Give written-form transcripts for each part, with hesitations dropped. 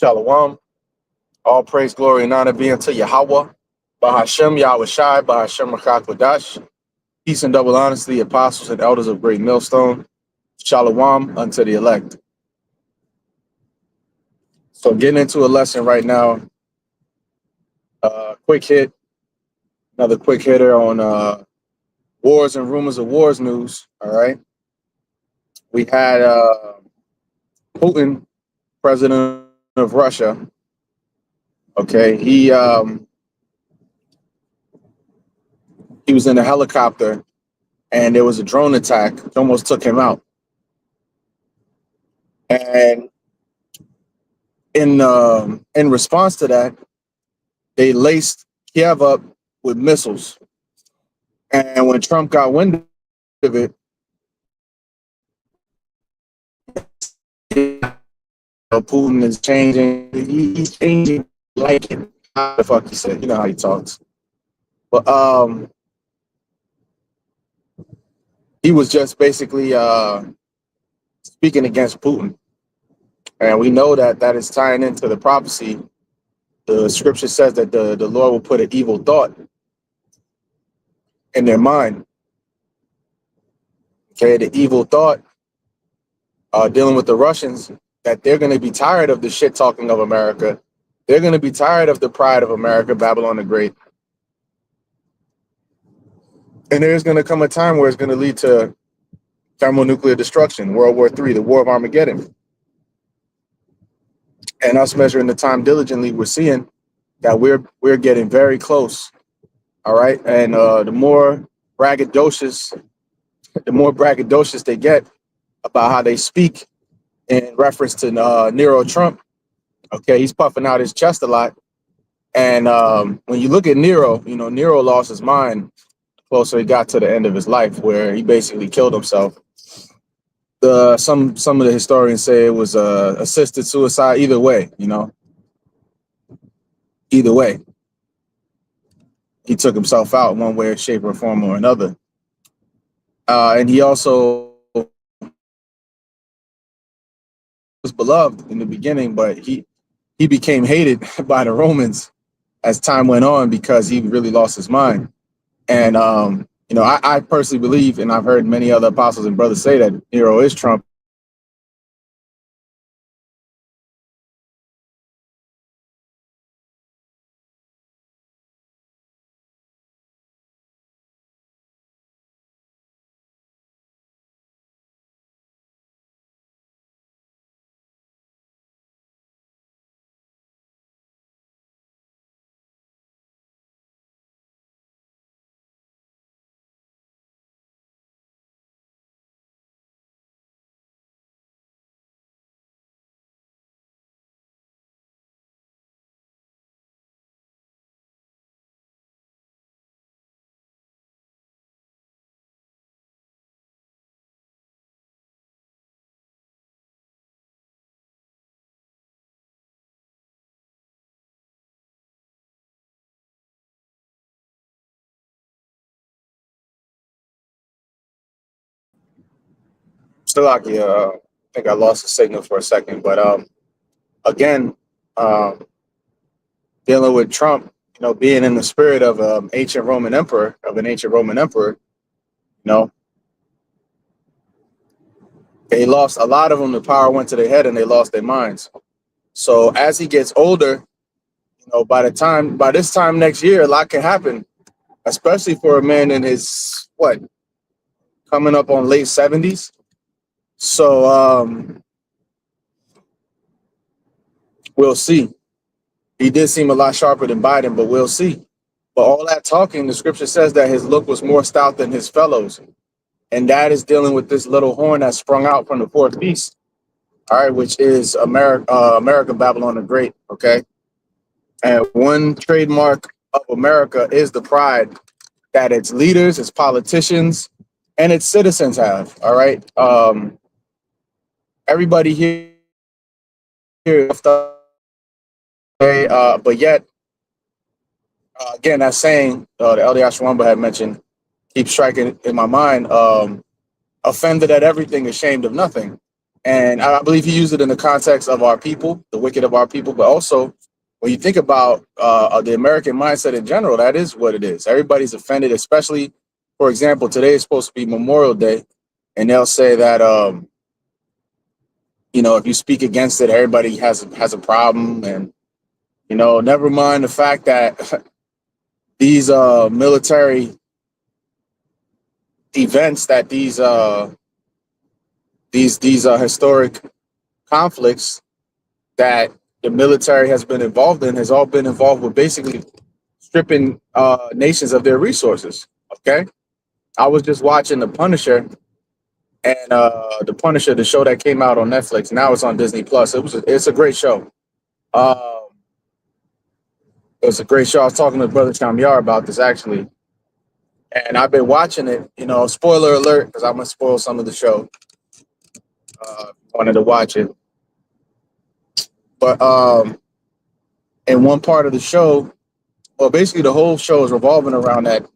Shalom. All praise, glory, and honor be unto Yahweh. Bahashem Yahweh Shai, Bahashem Rakakwadash. Peace and double honor to the apostles and elders of Great Millstone. Shalom unto the elect. So getting into a lesson right now. Quick hit. Another quick hitter on wars and rumors of wars news. All right. We had Putin, president of Russia. Okay. He was in a helicopter and there was a drone attack. It almost took him out. And in response to that, they laced Kiev up with missiles. And when Trump got wind of it, Putin is changing. He's changing like it. How the fuck he said? You know how he talks. But he was just basically speaking against Putin. And we know that that is tying into the prophecy. The scripture says that the Lord will put an evil thought in their mind. Okay, the evil thought dealing with the Russians, that they're going to be tired of the shit talking of America. They're going to be tired of the pride of America, Babylon the Great. And there's going to come a time where it's going to lead to thermonuclear destruction, World War III, the War of Armageddon. And us measuring the time diligently, we're seeing that we're getting very close. All right. And the more braggadocious they get about how they speak in reference to Nero Trump. Okay, he's puffing out his chest a lot. And when you look at Nero, you know, Nero lost his mind the closer he got to the end of his life, where he basically killed himself. Some of the historians say it was assisted suicide. Either way, you know, either way, he took himself out one way, shape, or form or another. And he also was beloved in the beginning, but he became hated by the Romans as time went on because he really lost his mind. And you know, I personally believe, and I've heard many other apostles and brothers say that Nero is Trump. Still out here. I think I lost the signal for a second, but again, um, dealing with Trump, you know, being in the spirit of an ancient Roman emperor, you know, they lost a lot of them. The power went to their head and they lost their minds. So as he gets older, you know, by this time next year, a lot can happen, especially for a man in his coming up on late 70s. So we'll see. He did seem a lot sharper than Biden, but we'll see. But all that talking, the scripture says that his look was more stout than his fellows. And that is dealing with this little horn that sprung out from the fourth beast, all right, which is America, Babylon the Great, okay? And one trademark of America is the pride that its leaders, its politicians, and its citizens have, all right? Everybody here, but yet, again, that saying the Elder Ashwamba had mentioned keeps striking in my mind, offended at everything, ashamed of nothing. And I believe he used it in the context of our people, the wicked of our people, but also when you think about the American mindset in general, that is what it is. Everybody's offended, especially, for example, today is supposed to be Memorial Day, and they'll say that if you speak against it, everybody has a problem, and never mind the fact that these military events, that these historic conflicts that the military has been involved in has all been involved with basically stripping nations of their resources. Okay, I was just watching The Punisher, and The Punisher, the show that came out on Netflix. Now it's on Disney Plus. It's a great show. It's a great show. I was talking to Brother Shamyar about this actually, and I've been watching it. Spoiler alert, because I'm gonna spoil some of the show. Wanted to watch it, but in one part of the show, well, basically the whole show is revolving around that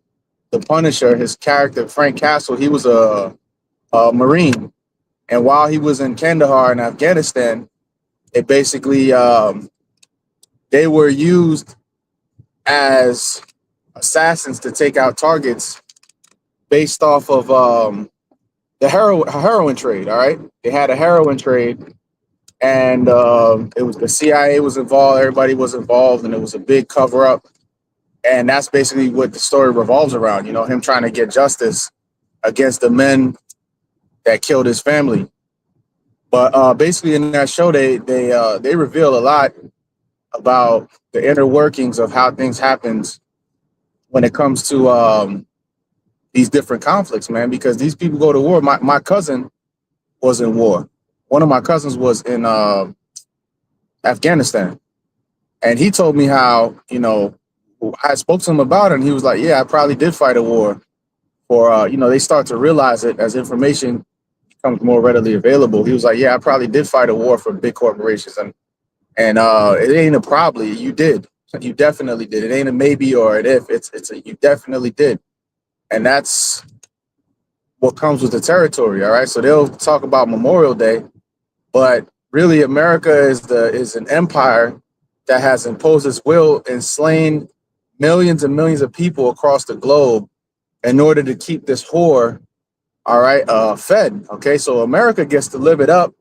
the Punisher, his character Frank Castle, he was a Marine, and while he was in Kandahar in Afghanistan, it basically they were used as assassins to take out targets based off of the heroin trade. All right, they had a heroin trade, and it was the CIA was involved, everybody was involved, and it was a big cover up. And that's basically what the story revolves around. Him trying to get justice against the men that killed his family. But basically, in that show, they reveal a lot about the inner workings of how things happens when it comes to these different conflicts, man. Because these people go to war. My cousin was in war. One of my cousins was in Afghanistan, and he told me how I spoke to him about it, and he was like, "Yeah, I probably did fight a war." Or they start to realize it as information becomes more readily available. He was like, "Yeah, I probably did fight a war for big corporations, and it ain't a probably. You did. You definitely did. It ain't a maybe or an if. It's a you definitely did." And that's what comes with the territory. All right. So they'll talk about Memorial Day, but really America is an empire that has imposed its will and slain millions and millions of people across the globe in order to keep this whore, all right, fed. Okay. So America gets to live it up,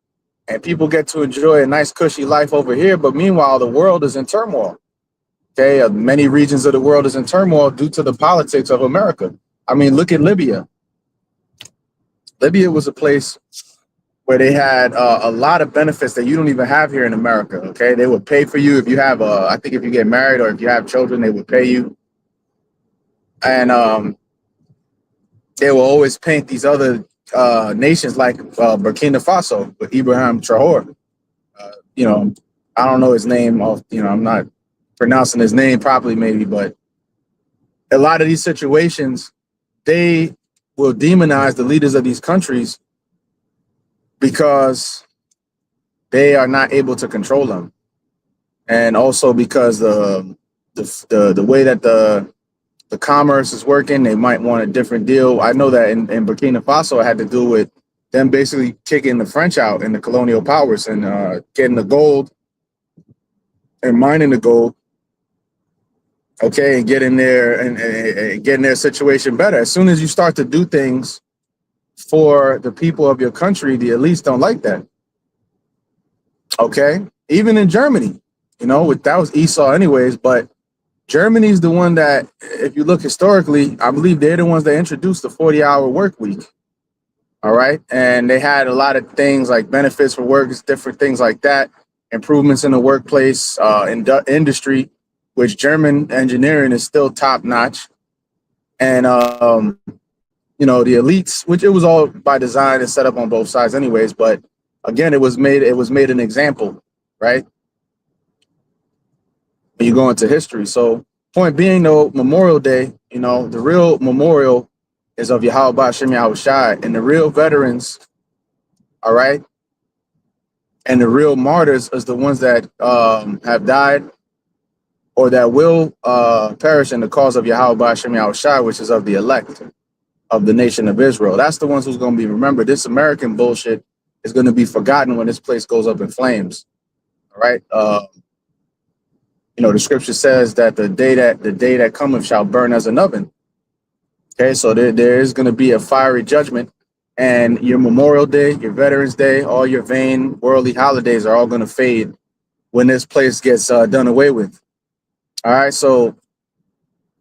and people get to enjoy a nice cushy life over here. But meanwhile, the world is in turmoil. Okay. Many regions of the world is in turmoil due to the politics of America. I mean, look at Libya. Libya was a place where they had a lot of benefits that you don't even have here in America. Okay. They would pay for you if you have I think if you get married or if you have children, they would pay you. And they will always paint these other nations like Burkina Faso with Ibrahim Traore. I don't know his name. I'm not pronouncing his name properly, maybe, but a lot of these situations, they will demonize the leaders of these countries because they are not able to control them, and also because the way that the commerce is working, they might want a different deal. I know that in Burkina Faso, it had to do with them basically kicking the French out and the colonial powers and getting the gold and mining the gold. Okay, and getting there and getting their situation better. As soon as you start to do things for the people of your country, the elites don't like that. Okay, even in Germany, that was Esau anyways, but Germany's the one that, if you look historically, I believe they're the ones that introduced the 40-hour work week. All right. And they had a lot of things like benefits for workers, different things like that, improvements in the workplace, industry, which German engineering is still top notch. And, the elites, which it was all by design and set up on both sides anyways. But again, it was made an example, right? When you go into history. So point being though, Memorial Day, the real memorial is of Yahweh Hashem Yahushai, and the real veterans, all right, and the real martyrs is the ones that have died or that will perish in the cause of Yahweh Hashem Yahushai, which is of the elect of the nation of Israel. That's the ones who's going to be remembered. This American bullshit is going to be forgotten when this place goes up in flames. All right. The scripture says that the day that cometh shall burn as an oven. Okay, so there is going to be a fiery judgment, and your Memorial Day, your Veterans Day, all your vain worldly holidays are all going to fade when this place gets done away with. All right, so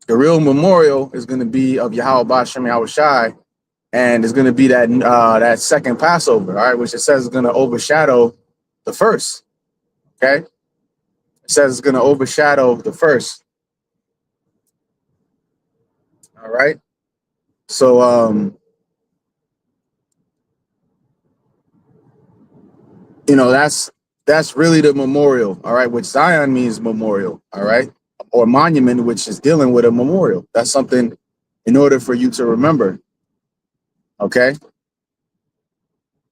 the real memorial is going to be of Yahweh Bashem Yahweh Shai, and it's going to be that second Passover, all right, which it says is going to overshadow the first. Okay, it says it's going to overshadow the first. All right, so that's really the memorial, all right, which Zion means memorial, all right, or monument, which is dealing with a memorial. That's something in order for you to remember. Okay.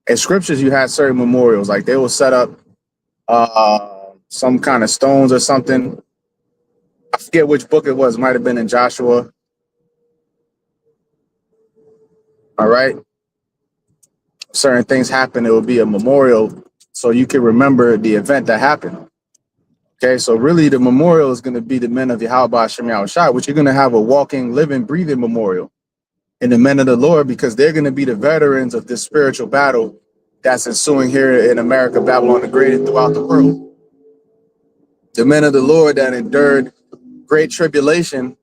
In scriptures, you had certain memorials, like they will set up some kind of stones or something. I forget which book it was. Might have been in Joshua. All right. Certain things happen. It will be a memorial so you can remember the event that happened. Okay. So really the memorial is going to be the men of Yahweh Shem Yahweh Shai, which you're going to have a walking, living, breathing memorial in the men of the Lord, because they're going to be the veterans of this spiritual battle that's ensuing here in America, Babylon the Great, and throughout the world. The men of the Lord that endured great tribulation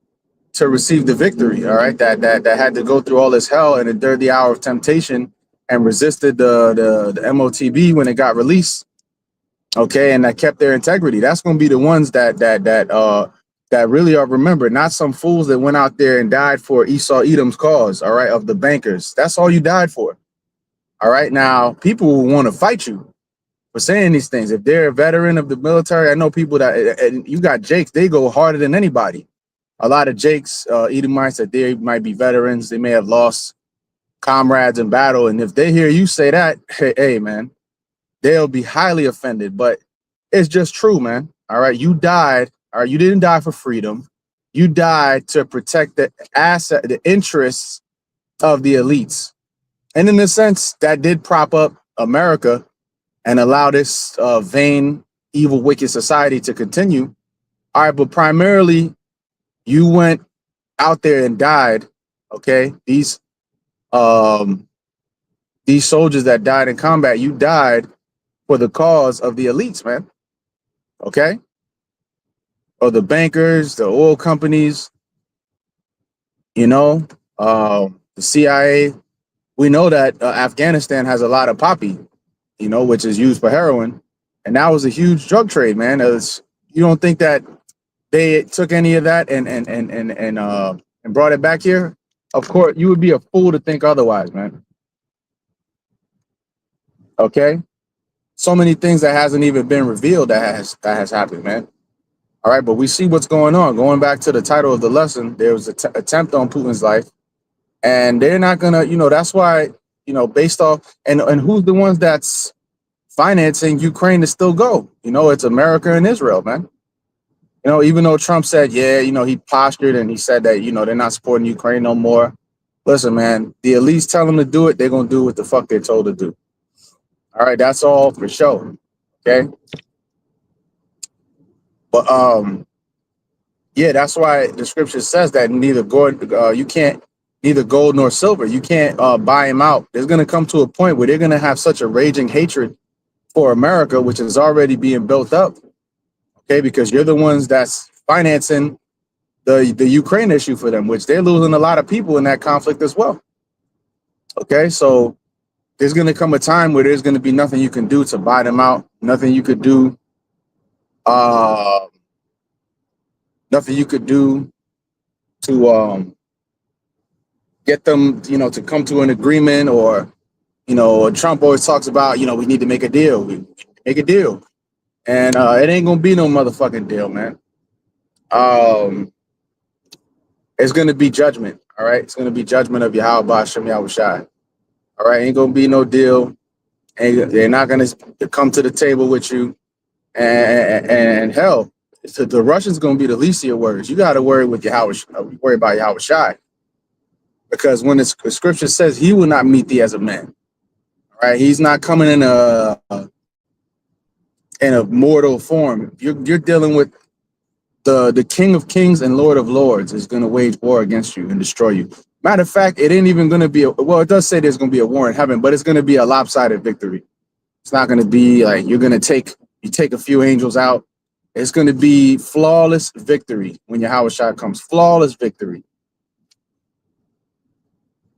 to receive the victory, all right, that had to go through all this hell and endured the hour of temptation and resisted the MOTB when it got released, okay, and that kept their integrity. That's going to be the ones that really are remembered, not some fools that went out there and died for Esau Edom's cause, all right, of the bankers. That's all you died for. All right, now people will want to fight you for saying these things. If they're a veteran of the military, I know people that, and you got Jakes, they go harder than anybody. A lot of Jakes, Edomites, that they might be veterans, they may have lost comrades in battle, and if they hear you say that, hey man, they'll be highly offended. But it's just true, man. All right, you died. All right, you didn't die for freedom. You died to protect the asset, the interests of the elites. And in a sense, that did prop up America and allow this vain, evil, wicked society to continue. All right, but primarily, you went out there and died. Okay, these soldiers that died in combat, you died for the cause of the elites, man. Okay, or the bankers, the oil companies, the CIA. We know that Afghanistan has a lot of poppy, which is used for heroin. And that was a huge drug trade, man. You don't think that they took any of that and brought it back here? Of course, you would be a fool to think otherwise, man. Okay? So many things that hasn't even been revealed that has happened, man. All right, but we see what's going on. Going back to the title of the lesson, there was an attempt on Putin's life. And they're not gonna, that's why, based off and who's the ones that's financing Ukraine to still go? It's America and Israel, man. Even though Trump said, yeah, he postured and he said that, they're not supporting Ukraine no more. Listen, man, the elites tell them to do it, they're gonna do what the fuck they're told to do. All right, that's all for sure. Okay. But yeah, that's why the scripture says that neither gold nor silver. You can't buy him out. There's going to come to a point where they're going to have such a raging hatred for America, which is already being built up. Okay, because you're the ones that's financing the Ukraine issue for them, which they're losing a lot of people in that conflict as well. Okay, so there's going to come a time where there's going to be nothing you can do to buy them out. Nothing you could do. Nothing you could do to get them, to come to an agreement, or, Trump always talks about, we need to make a deal. We make a deal. And it ain't going to be no motherfucking deal, man. It's going to be judgment. All right. It's going to be judgment of Yahweh Bashem Yahweh Shai. All right. Ain't going to be no deal. And they're not going to come to the table with you. And hell, the Russians going to be the least of your worries. You got to worry about Yahweh Shai. Because when the scripture says he will not meet thee as a man, all Right? He's not coming in a mortal form. You're dealing with the King of Kings and Lord of Lords is going to wage war against you and destroy you. Matter of fact, it ain't even going to be well. It does say there's going to be a war in heaven, but it's going to be a lopsided victory. It's not going to be like you're going to take a few angels out. It's going to be flawless victory when Yahweh Shai comes. Flawless victory.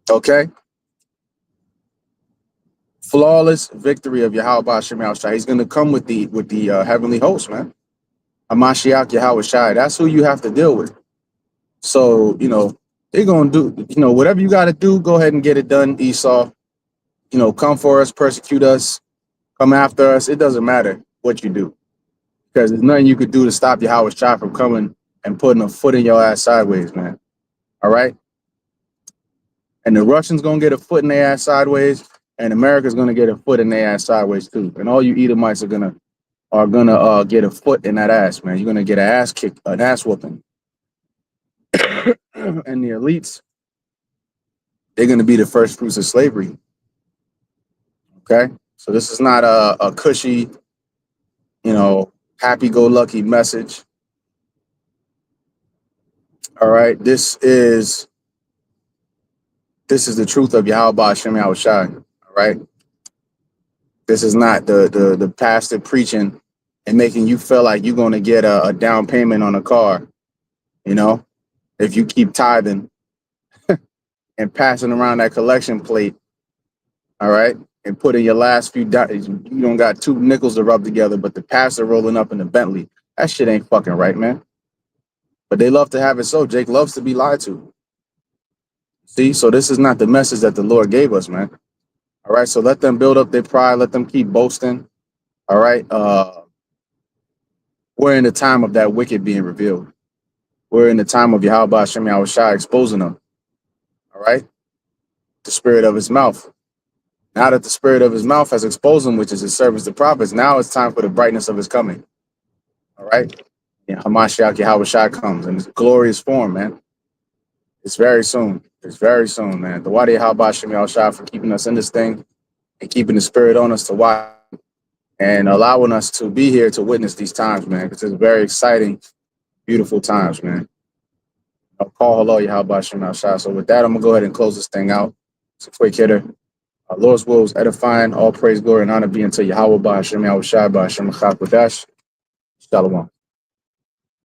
Okay? Flawless victory of Yahweh Ba'ashem Yahushai. He's going to come with the heavenly host, man. Hamashiach Yahweh Shai. That's who you have to deal with. So, they're going to do, whatever you got to do, go ahead and get it done, Esau. Come for us, persecute us, come after us. It doesn't matter what you do because there's nothing you could do to stop Yahweh Shai from coming and putting a foot in your ass sideways, man. All right? And the Russians going to get a foot in their ass sideways, and America's going to get a foot in their ass sideways too. And all you Edomites are gonna get a foot in that ass, man. You're gonna get an ass kick, an ass whooping. And the elites, they're gonna be the first fruits of slavery. Okay, so this is not a cushy, happy-go-lucky message. All right, this is the truth of Yahweh Ba'ashem Yahushai. All right, this is not the pastor preaching and making you feel like you're gonna get a down payment on a car. If you keep tithing and passing around that collection plate, all right, and putting your last few dollars, you don't got two nickels to rub together, but the pastor rolling up in the Bentley. That shit ain't fucking right, man. But they love to have it so. Jake loves to be lied to. See, so this is not the message that the Lord gave us, man. All right, so let them build up their pride. Let them keep boasting. All right, we're in the time of that wicked being revealed. We're in the time of Yahweh Hashem Yahushai exposing them. All right, the spirit of his mouth. Now that the spirit of his mouth has exposed him, which is his servants, the prophets, now it's time for the brightness of his coming. All right, Hamashiach Yahweh Shai comes in his glorious form, man. It's very soon. It's very soon, man. The Wadi Yahweh Hashem Yahushai for keeping us in this thing and keeping the spirit on us to watch and allowing us to be here to witness these times, man, because it's very exciting, beautiful times, man. I'll call hello, Yahweh Hashem Yahushai. So with that, I'm going to go ahead and close this thing out. It's a quick hitter. Lord's will is edifying. All praise, glory, and honor be unto Yahweh Ba'ashem Yahushai Ba'ashem Echad Kodesh. Shalom.